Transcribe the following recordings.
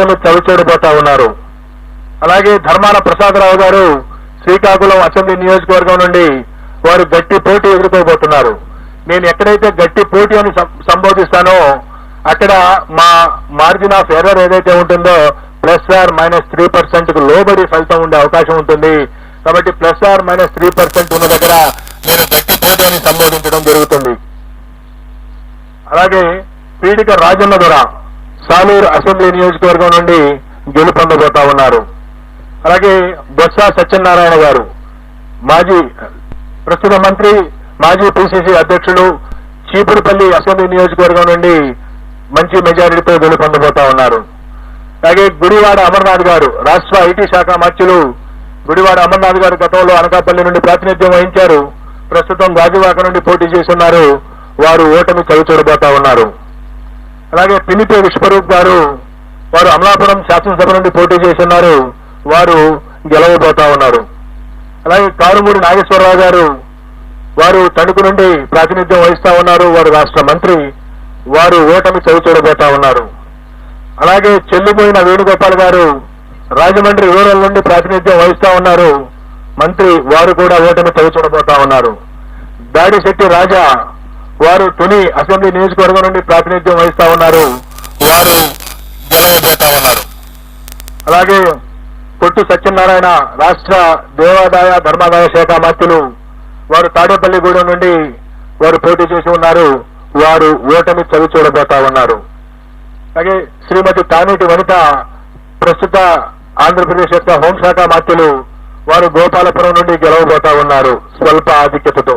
ఓటమి చవిచూడబోతా ఉన్నారు. అలాగే ధర్మాన ప్రసాదరావు గారు శ్రీకాకుళం అసెంబ్లీ నియోజకవర్గం నుండి వారు గట్టి పోటీ ఎదుర్కోబోతున్నారు. నేను ఎక్కడైతే గట్టి పోటీ అని సంబోధిస్తానో అక్కడ మా మార్జిన్ ఆఫ్ ఎర్రర్ ఏదైతే ఉంటుందో +/- 3% లోబడి ఫలితం ఉండే అవకాశం ఉంటుంది. కాబట్టి +/- 3% ఉన్న దగ్గర నేను గట్టి పోటీ అని సంబోధించడం జరుగుతుంది. అలాగే పీడిక రాజన్న దొర సాలూరు అసెంబ్లీ నియోజకవర్గం నుండి గెలుపొందబోతా ఉన్నారు. అలాగే బొత్స సత్యనారాయణ గారు ప్రస్తుత మంత్రి, మాజీ పిసిసి అధ్యక్షులు, చీపురుపల్లి అసెంబ్లీ నియోజకవర్గం నుండి మంచి మెజారిటీతో గెలుపొందబోతా ఉన్నారు. అలాగే గుడివాడ అమర్నాథ్ గారు రాష్ట్ర ఐటీ శాఖ మంత్రులు. గుడివాడ అమర్నాథ్ గారు గతంలో అనకాపల్లి నుండి ప్రాతినిధ్యం వహించారు. ప్రస్తుతం గాజువాక నుండి పోటీ చేస్తున్నారు. వారు ఓటమి చవిచూడబోతా ఉన్నారు. అలాగే పినిపే విశ్వరూప్ గారు వారు అమలాపురం శాసనసభ నుండి పోటీ చేస్తున్నారు. వారు గెలవబోతా ఉన్నారు. అలాగే కారుమూడి నాగేశ్వరరావు గారు వారు తణుకు నుండి ప్రాతినిధ్యం వహిస్తా ఉన్నారు. వారు రాష్ట్ర మంత్రి. వారు ఓటమి చవిచూడబోతా ఉన్నారు. అలాగే చెల్లిపోయిన వేణుగోపాల్ గారు రాజమండ్రి రూరల్ నుండి ప్రాతినిధ్యం వహిస్తా ఉన్నారు. మంత్రి. వారు కూడా ఓటమి చవిచూడబోతా ఉన్నారు. దాడిశెట్టి రాజా వారు తుని అసెంబ్లీ నియోజకవర్గం నుండి ప్రాతినిధ్యం వహిస్తా ఉన్నారు. వారు గెలవబోతా ఉన్నారు. అలాగే కొట్టు సత్యనారాయణ రాష్ట్ర దేవాదాయ ధర్మాదాయ శాఖ మంత్రులు. వారు తాడేపల్లిగూడెం నుండి వారు పోటీ చేసి ఉన్నారు. వారు ఓటమి చవిచూడబోతా ఉన్నారు. అలాగే శ్రీమతి తానేటి వనిత ప్రస్తుత ఆంధ్రప్రదేశ్ యొక్క హోంశాఖ మంత్రులు. వారు గోపాలపురం నుండి గెలవబోతా ఉన్నారు స్వల్ప ఆధిక్యతతో.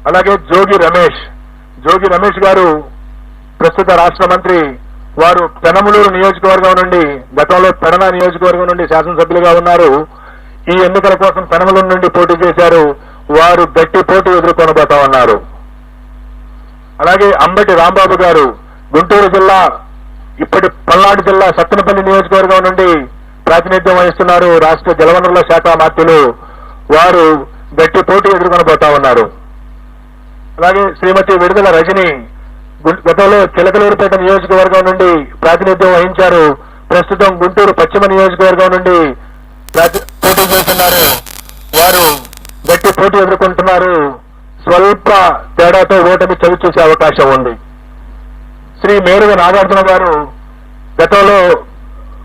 అలాగే జోగి రమేష్ గారు ప్రస్తుత రాష్ట్ర మంత్రి. వారు పెనమలూరు నియోజకవర్గం నుండి గతంలో పెడన నియోజకవర్గం నుండి శాసనసభ్యులుగా ఉన్నారు. ఈ ఎన్నికల కోసం పెనమలూరు నుండి పోటీ చేశారు. వారు గట్టి పోటీ ఎదుర్కొనబోతా ఉన్నారు. అలాగే అంబటి రాంబాబు గారు గుంటూరు జిల్లా ఇప్పటి పల్నాడు జిల్లా సత్తెనపల్లి నియోజకవర్గం నుండి ప్రాతినిధ్యం వహిస్తున్నారు. రాష్ట్ర జలవనరుల శాఖ మంత్రులు. వారు గట్టి పోటీ ఎదుర్కొనబోతా ఉన్నారు. అలాగే శ్రీమతి విడుదల రజని గతంలో చిలకలూరుపేట నియోజకవర్గం నుండి ప్రాతినిధ్యం వహించారు. ప్రస్తుతం గుంటూరు పశ్చిమ నియోజకవర్గం నుండి పోటీ చేస్తున్నారు. వారు గట్టి పోటీ ఎదుర్కొంటున్నారు. స్వల్ప తేడాతో ఓటమి చవిచూసే అవకాశం ఉంది. శ్రీ మేరుగ నాగార్జున గారు గతంలో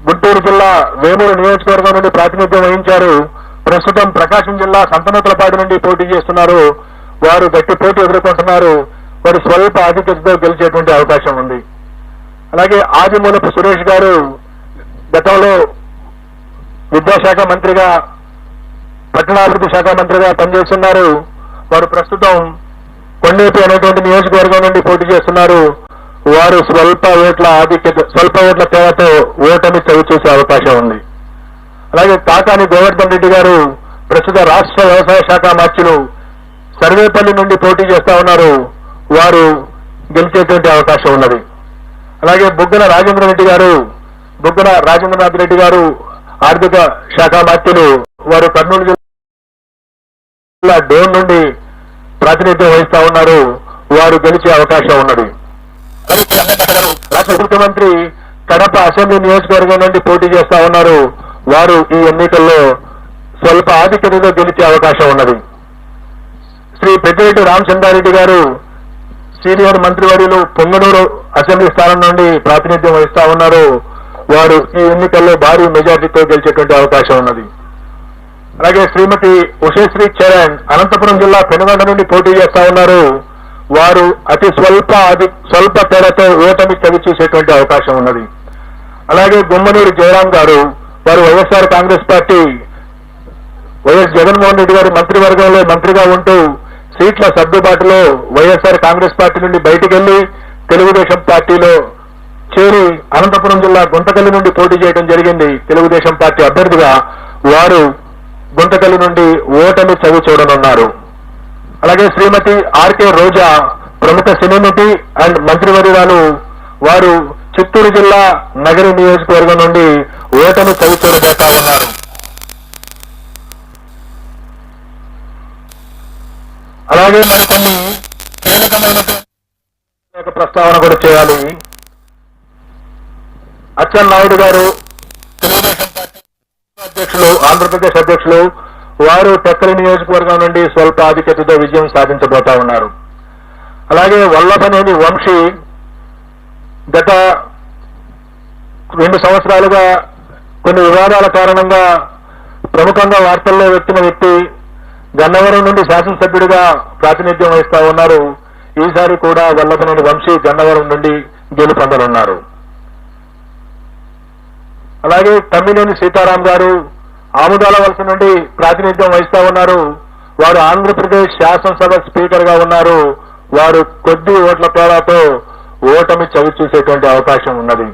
గుంటూరు జిల్లా వేమూరు నియోజకవర్గం నుండి ప్రాతినిధ్యం వహించారు. ప్రస్తుతం ప్రకాశం జిల్లా సంతనూతలపాడు నుండి పోటీ చేస్తున్నారు. వారు గట్టి పోటీ ఎదుర్కొంటున్నారు. వారు స్వల్ప ఆధిక్యతతో గెలిచేటువంటి అవకాశం ఉంది. అలాగే ఆదిమూలపు సురేష్ గారు గతంలో విద్యాశాఖ మంత్రిగా, పట్టణాభివృద్ధి శాఖ మంత్రిగా పనిచేస్తున్నారు. వారు ప్రస్తుతం కొండేపి అనేటువంటి నియోజకవర్గం నుండి పోటీ చేస్తున్నారు. వారు స్వల్ప ఓట్ల తేడాతో ఓటమి చవిచూసే అవకాశం ఉంది. అలాగే తాకాని గోవర్ధన్ రెడ్డి గారు ప్రస్తుత రాష్ట్ర వ్యవసాయ శాఖ మంత్రులు సర్వేపల్లి నుండి పోటీ చేస్తా ఉన్నారు. వారు గెలిచేటువంటి అవకాశం ఉన్నది. అలాగే బుగ్గన రాజేంద్రనాథ్ రెడ్డి గారు ఆర్థిక శాఖ మంత్రులు. వారు కర్నూలు జిల్లా డోన్ నుండి ప్రాతినిధ్యం వహిస్తా ఉన్నారు. వారు గెలిచే అవకాశం ఉన్నది. రాష్ట్ర ముఖ్యమంత్రి కడప అసెంబ్లీ నియోజకవర్గం నుండి పోటీ చేస్తా ఉన్నారు. వారు ఈ ఎన్నికల్లో స్వల్ప ఆధిక్యతతో గెలిచే అవకాశం ఉన్నది. శ్రీ పెద్దిరెడ్డి రామచంద్రారెడ్డి గారు సీనియర్ మంత్రివర్యులు పొంగనూరు అసెంబ్లీ స్థానం నుండి ప్రాతినిధ్యం వహిస్తా ఉన్నారు. వారు ఈ ఎన్నికల్లో భారీ మెజార్టీతో గెలిచేటువంటి అవకాశం ఉన్నది. అలాగే శ్రీమతి ఉషశ్రీ చరణ్ అనంతపురం జిల్లా పెనుగొండ నుండి పోటీ చేస్తా ఉన్నారు. వారు అతి స్వల్ప తేడాతో ఓటమి చవిచూసేటువంటి అవకాశం ఉన్నది. అలాగే గుమ్మనూరు జయరాం గారు వారు వైఎస్ఆర్ కాంగ్రెస్ పార్టీ వైఎస్ జగన్మోహన్ రెడ్డి గారి మంత్రివర్గంలో మంత్రిగా ఉంటూ సీట్ల సర్దుబాటులో వైఎస్ఆర్ కాంగ్రెస్ పార్టీ నుండి బయటికి వెళ్లి తెలుగుదేశం పార్టీలో చేరి అనంతపురం జిల్లా గుంతకల్లి నుండి పోటీ చేయడం జరిగింది తెలుగుదేశం పార్టీ అభ్యర్థిగా. వారు గుంతకల్లి నుండి ఓటమి చవి చూడనున్నారు. అలాగే శ్రీమతి ఆర్కే రోజా ప్రముఖ సినీ నటి అండ్ మంత్రివర్యురాలు. వారు చిత్తూరు జిల్లా నగరి నియోజకవర్గం నుండి ఓటమి చవి చూడబోతా ఉన్నారు. అలాగే మరికొన్ని కీలకమైన ప్రస్తావన కూడా చేయాలి. అచ్చెన్నాయుడు గారు తెలుగుదేశం పార్టీ అధ్యక్షులు, ఆంధ్రప్రదేశ్ అధ్యక్షులు, వారు టెక్కలి నియోజకవర్గం నుండి స్వల్ప ఆధిక్యతతో విజయం సాధించబోతా ఉన్నారు. అలాగే వల్లభనేని వంశీ గత 2 సంవత్సరాలుగా కొన్ని వివాదాల కారణంగా ప్రముఖంగా వార్తల్లో వచ్చిన వ్యక్తి గన్నవరం నుండి శాసనసభ్యుడిగా ప్రాతినిధ్యం వహిస్తా ఉన్నారు. ఈసారి కూడా వల్లభనేని వంశీ గన్నవరం నుండి గెలుపొందనున్నారు. అలాగే తమ్మినేని సీతారాం గారు ఆముదాల వలస నుండి ప్రాతినిధ్యం వహిస్తా ఉన్నారు. వారు ఆంధ్రప్రదేశ్ శాసనసభ స్పీకర్ గా ఉన్నారు. వారు కొద్ది ఓట్ల తేడాతో ఓటమి చవి చూసేటువంటి అవకాశం ఉన్నది.